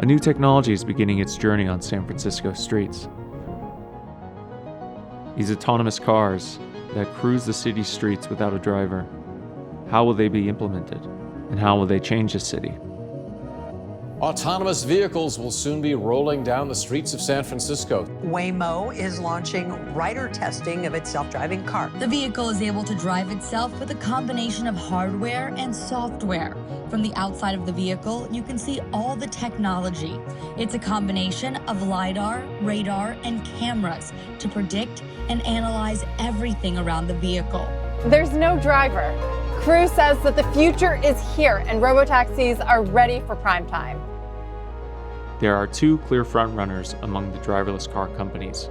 A new technology is beginning its journey on San Francisco streets. These autonomous cars that cruise the city's streets without a driver. How will they be implemented? And how will they change the city? Autonomous vehicles will soon be rolling down the streets of San Francisco. Waymo is launching rider testing of its self-driving car. The vehicle is able to drive itself with a combination of hardware and software. From the outside of the vehicle, you can see all the technology. It's a combination of LiDAR, radar, and cameras to predict and analyze everything around the vehicle. There's no driver. Crew says that the future is here and robotaxis are ready for prime time. There are two clear frontrunners among the driverless car companies.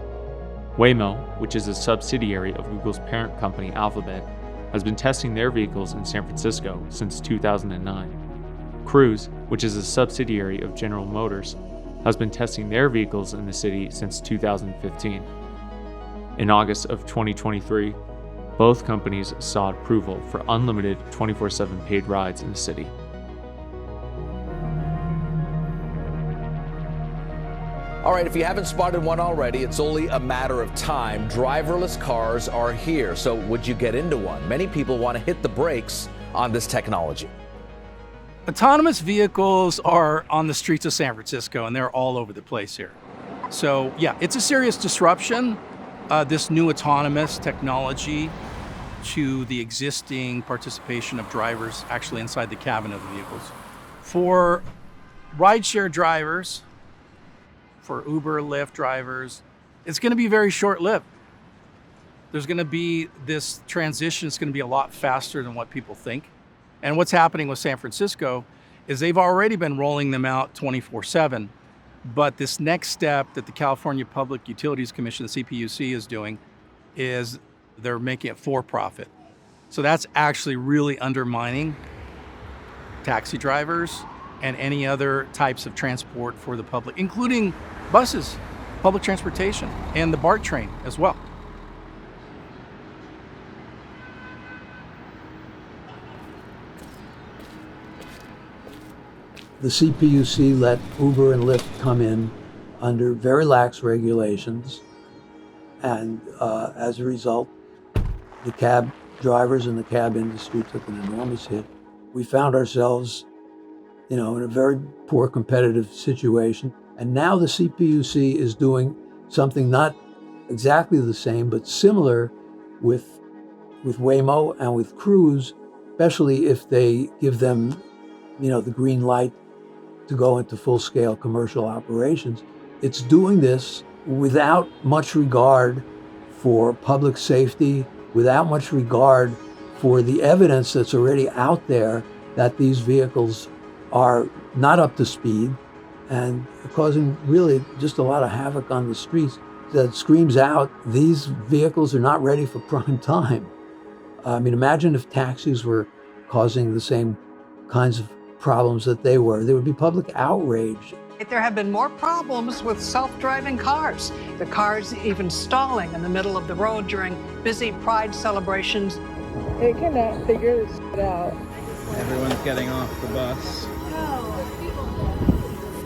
Waymo, which is a subsidiary of Google's parent company Alphabet, has been testing their vehicles in San Francisco since 2009. Cruise, which is a subsidiary of General Motors, has been testing their vehicles in the city since 2015. In August of 2023, both companies sought approval for unlimited 24/7 paid rides in the city. All right, if you haven't spotted one already, it's only a matter of time. Driverless cars are here, so would you get into one? Many people want to hit the brakes on this technology. Autonomous vehicles are on the streets of San Francisco, and they're all over the place here. So yeah, it's a serious disruption, this new autonomous technology, to the existing participation of drivers actually inside the cabin of the vehicles. For rideshare drivers, for Uber, Lyft drivers, it's going to be very short-lived. There's going to be this transition, it's going to be a lot faster than what people think. And what's happening with San Francisco is they've already been rolling them out 24/7. But this next step that the California Public Utilities Commission, the CPUC, is doing is they're making it for profit. So that's actually really undermining taxi drivers and any other types of transport for the public, including buses, public transportation, and the BART train as well. The CPUC let Uber and Lyft come in under very lax regulations, and as a result, the cab drivers and the cab industry took an enormous hit. We found ourselves, in a very poor competitive situation, and now the CPUC is doing something not exactly the same, but similar with Waymo and with Cruise, especially if they give them, the green light to go into full-scale commercial operations. It's doing this without much regard for public safety, without much regard for the evidence that's already out there that these vehicles are not up to speed and causing really just a lot of havoc on the streets that screams out, these vehicles are not ready for prime time. I mean, imagine if taxis were causing the same kinds of problems that they were. There would be public outrage. There have been more problems with self-driving cars. The cars even stalling in the middle of the road during busy Pride celebrations. They cannot figure this out. Everyone's getting off the bus.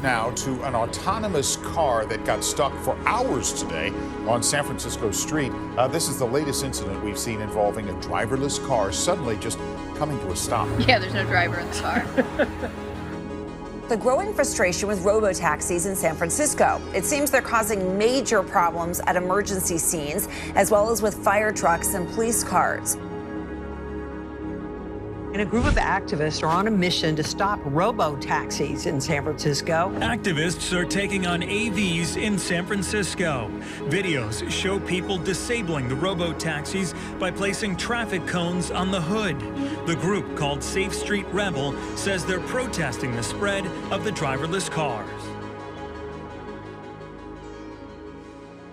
Now to an autonomous car that got stuck for hours today on San Francisco street. This is the latest incident we've seen involving a driverless car suddenly just coming to a stop. Yeah, there's no driver in the car. The growing frustration with robotaxis in San Francisco. It seems they're causing major problems at emergency scenes, as well as with fire trucks and police cars. And a group of activists are on a mission to stop robotaxis in San Francisco. Activists are taking on AVs in San Francisco. Videos show people disabling the robotaxis by placing traffic cones on the hood. The group, called Safe Street Rebel, says they're protesting the spread of the driverless cars.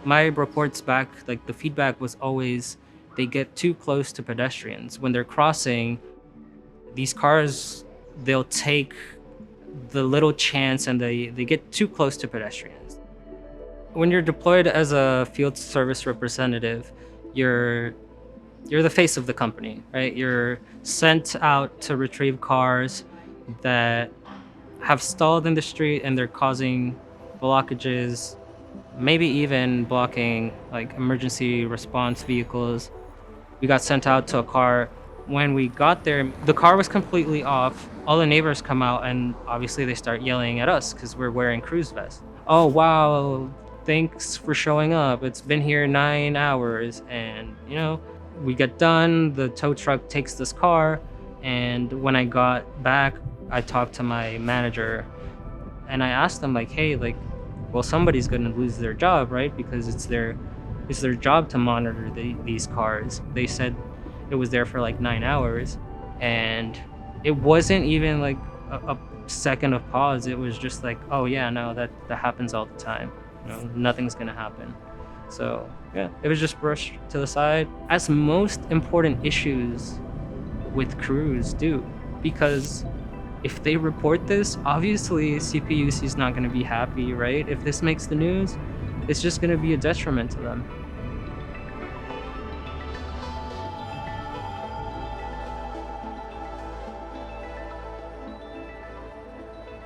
My reports back, the feedback was always they get too close to pedestrians. When they're crossing, these cars, they'll take the little chance and they get too close to pedestrians. When you're deployed as a field service representative, you're the face of the company, right? You're sent out to retrieve cars that have stalled in the street and they're causing blockages, maybe even blocking like emergency response vehicles. We got sent out to a car. When we got there, the car was completely off. All the neighbors come out and obviously they start yelling at us because we're wearing cruise vests. Oh, wow, thanks for showing up. It's been here 9 hours. And, you know, we get done, the tow truck takes this car. And when I got back, I talked to my manager and I asked them like, hey, like, well, somebody's gonna lose their job, right? Because it's their job to monitor these cars. They said it was there for like 9 hours and it wasn't even like a second of pause. It was just like, oh yeah, no, that happens all the time. You know, nothing's gonna happen. So yeah, it was just brushed to the side, as most important issues with crews do, because if they report this, obviously CPUC is not gonna be happy, right? If this makes the news, it's just gonna be a detriment to them.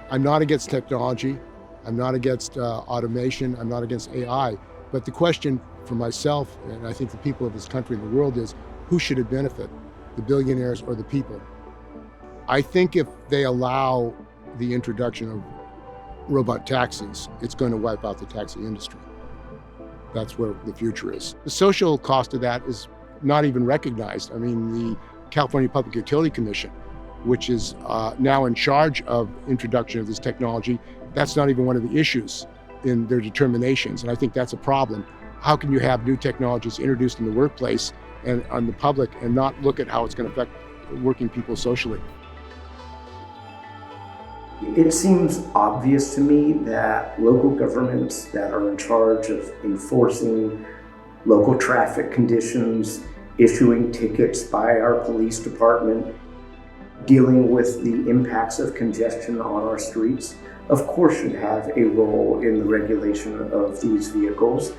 I'm not against technology. I'm not against automation. I'm not against AI. But the question for myself, and I think the people of this country and the world, is who should it benefit, the billionaires or the people? I think if they allow the introduction of robot taxis, it's going to wipe out the taxi industry. That's where the future is. The social cost of that is not even recognized. I mean, the California Public Utility Commission, which is now in charge of introduction of this technology, that's not even one of the issues in their determinations. And I think that's a problem. How can you have new technologies introduced in the workplace and on the public and not look at how it's going to affect working people socially? It seems obvious to me that local governments that are in charge of enforcing local traffic conditions, issuing tickets by our police department, dealing with the impacts of congestion on our streets, of course should have a role in the regulation of these vehicles.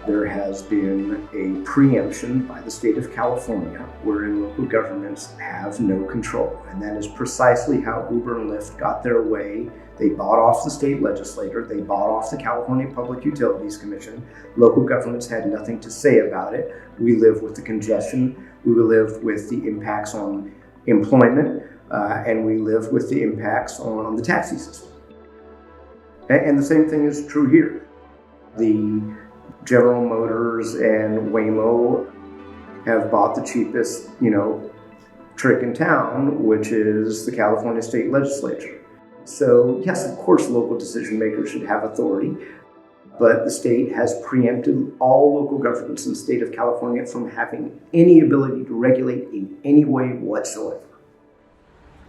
There has been a preemption by the state of California wherein local governments have no control. And that is precisely how Uber and Lyft got their way. They bought off the state legislature, they bought off the California Public Utilities Commission. Local governments had nothing to say about it. We live with the congestion, we live with the impacts on employment, and we live with the impacts on the taxi system. And the same thing is true here. The General Motors and Waymo have bought the cheapest, trick in town, which is the California state legislature. So yes, of course, local decision makers should have authority, but the state has preempted all local governments in the state of California from having any ability to regulate in any way whatsoever.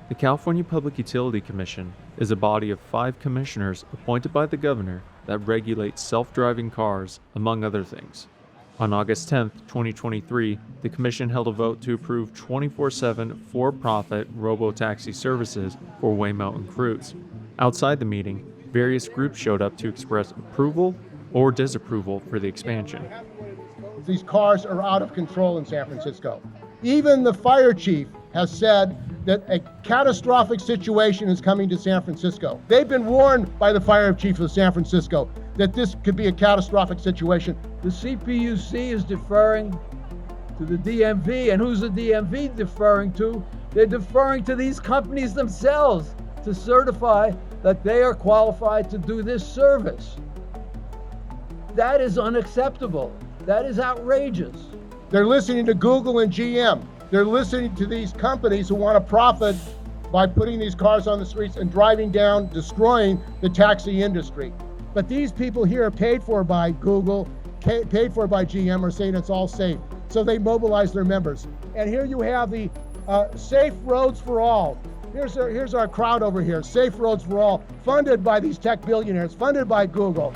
The California Public Utility Commission is a body of 5 commissioners appointed by the governor that regulates self-driving cars, among other things. On August 10, 2023, the commission held a vote to approve 24/7 for-profit robotaxi services for Waymo and Cruise. Outside the meeting, various groups showed up to express approval or disapproval for the expansion. These cars are out of control in San Francisco. Even the fire chief has said that a catastrophic situation is coming to San Francisco. They've been warned by the fire chief of San Francisco that this could be a catastrophic situation. The CPUC is deferring to the DMV, and who's the DMV deferring to? They're deferring to these companies themselves to certify that they are qualified to do this service. That is unacceptable. That is outrageous. They're listening to Google and GM. They're listening to these companies who want to profit by putting these cars on the streets and driving down, destroying the taxi industry. But these people here are paid for by Google, paid for by GM, are saying it's all safe. So they mobilize their members. And here you have the Safe Roads for All. Here's our crowd over here, Safe Roads for All, funded by these tech billionaires, funded by Google.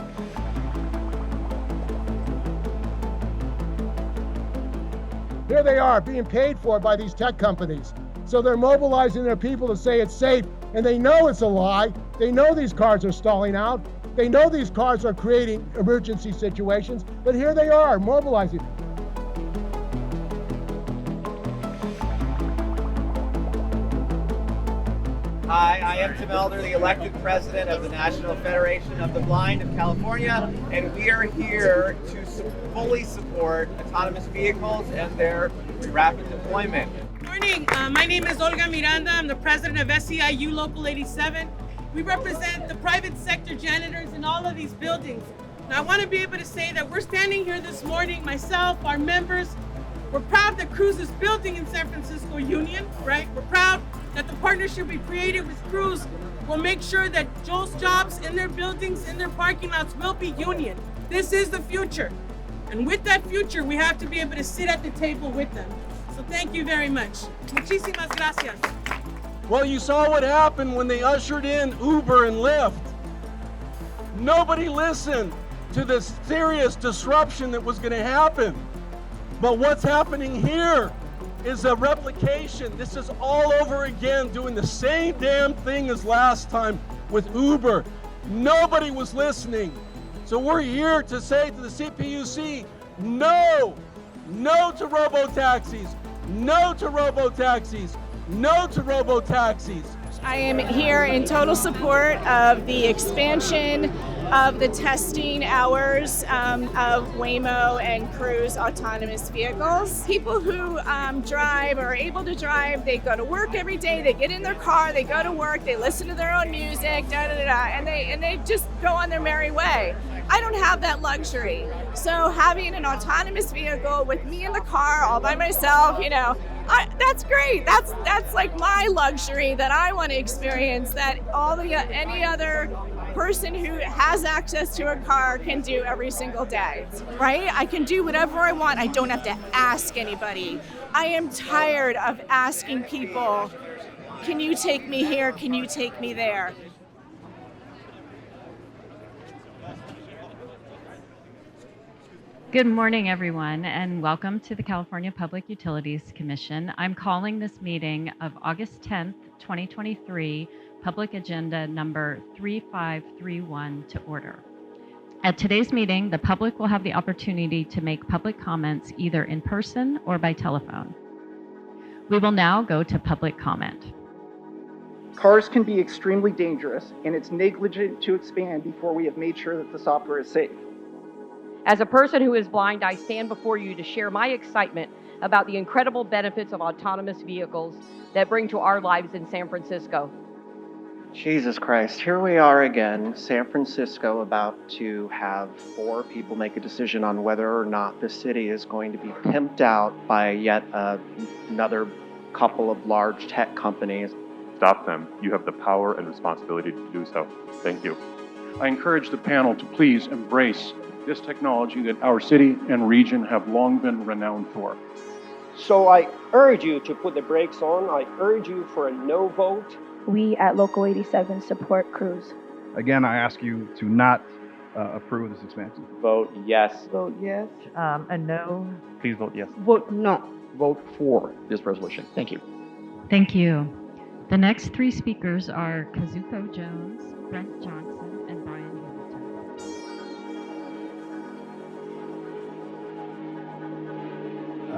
Here they are being paid for by these tech companies. So they're mobilizing their people to say it's safe, and they know it's a lie. They know these cars are stalling out. They know these cars are creating emergency situations, but here they are mobilizing. Hi, I am Tim Elder, the elected president of the National Federation of the Blind of California, and we are here to fully support autonomous vehicles and their rapid deployment. Good morning. My name is Olga Miranda. I'm the president of SEIU Local 87. We represent the private sector janitors in all of these buildings. Now, I want to be able to say that we're standing here this morning, myself, our members. We're proud that Cruise is building in San Francisco Union, right? We're proud that the partnership we created with Cruise will make sure that Joel's jobs in their buildings, in their parking lots will be union. This is the future. And with that future, we have to be able to sit at the table with them. So thank you very much. Muchísimas gracias. Well, you saw what happened when they ushered in Uber and Lyft. Nobody listened to the serious disruption that was going to happen. But what's happening here is a replication. This is all over again, doing the same damn thing as last time with Uber. Nobody was listening. So we're here to say to the CPUC, no! No to robotaxis! No to robotaxis! No to robotaxis! I am here in total support of the expansion of the testing hours of Waymo and Cruise autonomous vehicles. People who drive or are able to drive, they go to work every day, they get in their car, they go to work, they listen to their own music, and they just go on their merry way. I don't have that luxury. So having an autonomous vehicle with me in the car all by myself, that's great. That's like my luxury that I want to experience, that any other person who has access to a car can do every single day, right? I can do whatever I want. I don't have to ask anybody. I am tired of asking people, can you take me here? Can you take me there? Good morning, everyone, and welcome to the California Public Utilities Commission. I'm calling this meeting of August 10th, 2023, Public Agenda number 3531 to order. At today's meeting, the public will have the opportunity to make public comments either in person or by telephone. We will now go to public comment. Cars can be extremely dangerous, and it's negligent to expand before we have made sure that the software is safe. As a person who is blind, I stand before you to share my excitement about the incredible benefits of autonomous vehicles that bring to our lives in San Francisco. Jesus Christ, here we are again, San Francisco, about to have 4 people make a decision on whether or not the city is going to be pimped out by yet another couple of large tech companies. Stop them. You have the power and responsibility to do so. Thank you. I encourage the panel to please embrace this technology that our city and region have long been renowned for. So I urge you to put the brakes on. I urge you for a no vote. We at Local 87 support Cruise. Again, I ask you to not approve this expansion. Vote yes. Vote yes. And no. Please vote yes. Vote no. Vote for this resolution. Thank you. Thank you. The next 3 speakers are Kazuko Jones, Brent Johnson, and Brian Hamilton.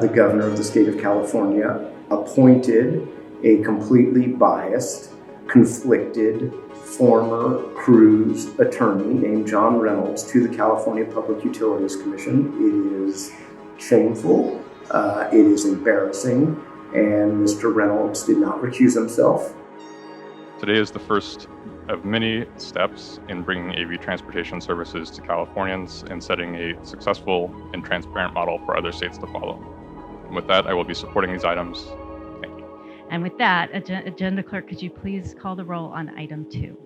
The governor of the state of California appointed a completely biased, conflicted former Cruise attorney named John Reynolds to the California Public Utilities Commission. It is shameful, it is embarrassing, and Mr. Reynolds did not recuse himself. Today is the first of many steps in bringing AV transportation services to Californians and setting a successful and transparent model for other states to follow. And with that, I will be supporting these items. Thank you. And with that, Agenda Clerk, could you please call the roll on item 2?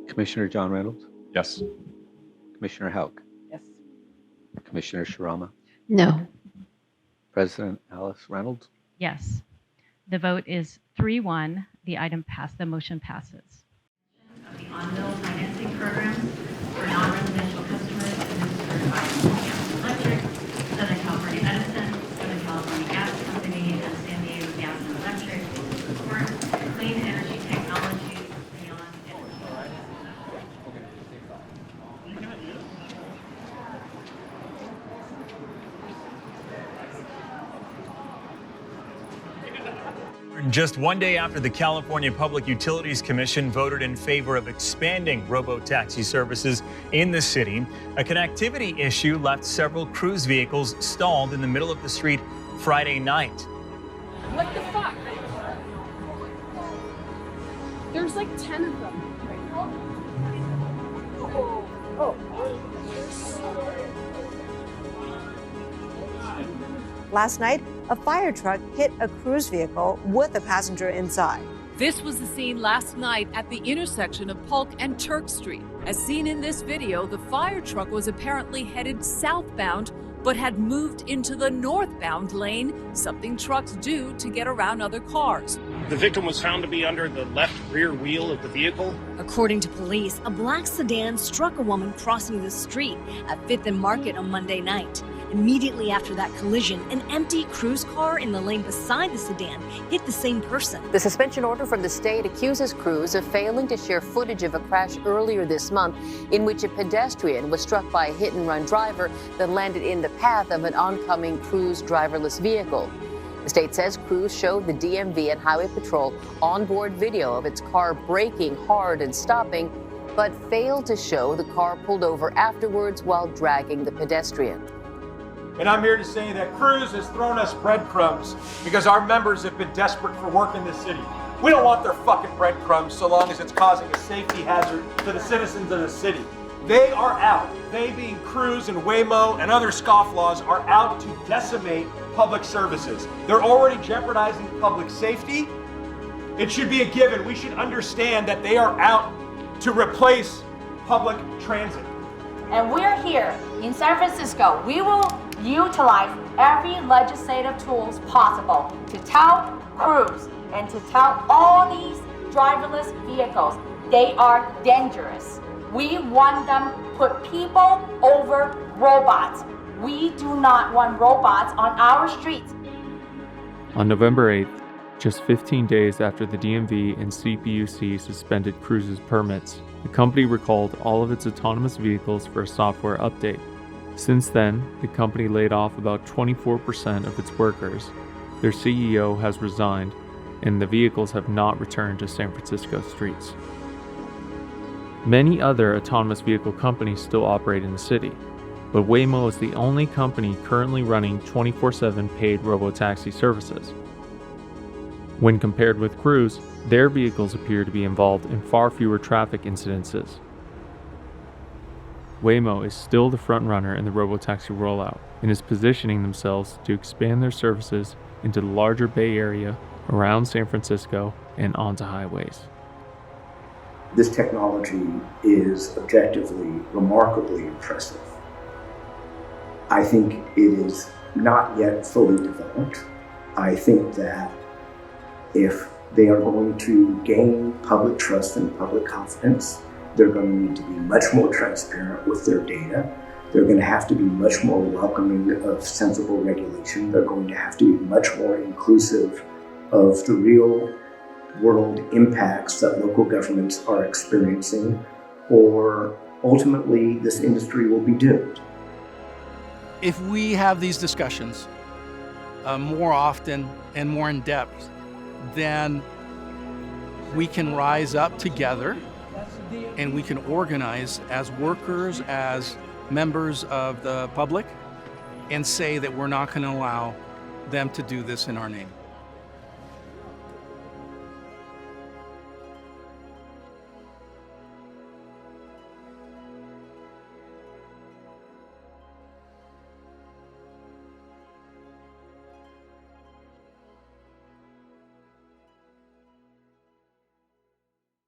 Commissioner John Reynolds? Yes. Commissioner Houck? Yes. Commissioner Sharama? No. President Alice Reynolds? Yes. The vote is 3-1. The item passed. The motion passes. Of the on-bill financing program for non-residential customers administered by Southern Electric, Southern California Edison, Southern California Gas Company, and San Diego Gas and Electric to support clean energy technologies beyond energy. Just one day after the California Public Utilities Commission voted in favor of expanding robotaxi services in the city, a connectivity issue left several cruise vehicles stalled in the middle of the street Friday night. What the fuck? There's like 10 of them. Last night, a fire truck hit a cruise vehicle with a passenger inside. This was the scene last night at the intersection of Polk and Turk Street. As seen in this video, the fire truck was apparently headed southbound, but had moved into the northbound lane, something trucks do to get around other cars. The victim was found to be under the left rear wheel of the vehicle. According to police, a black sedan struck a woman crossing the street at 5th and Market on Monday night. Immediately after that collision, an empty cruise car in the lane beside the sedan hit the same person. The suspension order from the state accuses Cruise of failing to share footage of a crash earlier this month in which a pedestrian was struck by a hit-and-run driver that landed in the path of an oncoming Cruise driverless vehicle. The state says Cruise showed the DMV and Highway Patrol onboard video of its car braking hard and stopping, but failed to show the car pulled over afterwards while dragging the pedestrian. And I'm here to say that Cruise has thrown us breadcrumbs because our members have been desperate for work in this city. We don't want their fucking breadcrumbs so long as it's causing a safety hazard to the citizens of the city. They are out. They, being Cruise and Waymo and other scofflaws, are out to decimate public services. They're already jeopardizing public safety. It should be a given. We should understand that they are out to replace public transit. And we're here in San Francisco. We will utilize every legislative tools possible to tell Cruise and to tell all these driverless vehicles they are dangerous. We want them to put people over robots. We do not want robots on our streets. On November 8th, just 15 days after the DMV and CPUC suspended Cruise's permits, the company recalled all of its autonomous vehicles for a software update. Since then, the company laid off about 24% of its workers. Their CEO has resigned, and the vehicles have not returned to San Francisco streets. Many other autonomous vehicle companies still operate in the city, but Waymo is the only company currently running 24/7 paid robotaxi services. When compared with Cruise, their vehicles appear to be involved in far fewer traffic incidences. Waymo is still the frontrunner in the robotaxi rollout and is positioning themselves to expand their services into the larger Bay Area, around San Francisco, and onto highways. This technology is objectively remarkably impressive. I think it is not yet fully developed. I think that if they are going to gain public trust and public confidence, they're going to need to be much more transparent with their data. They're going to have to be much more welcoming of sensible regulation. They're going to have to be much more inclusive of the real world impacts that local governments are experiencing, or ultimately this industry will be doomed. If we have these discussions more often and more in depth, then we can rise up together and we can organize as workers, as members of the public, and say that we're not going to allow them to do this in our name.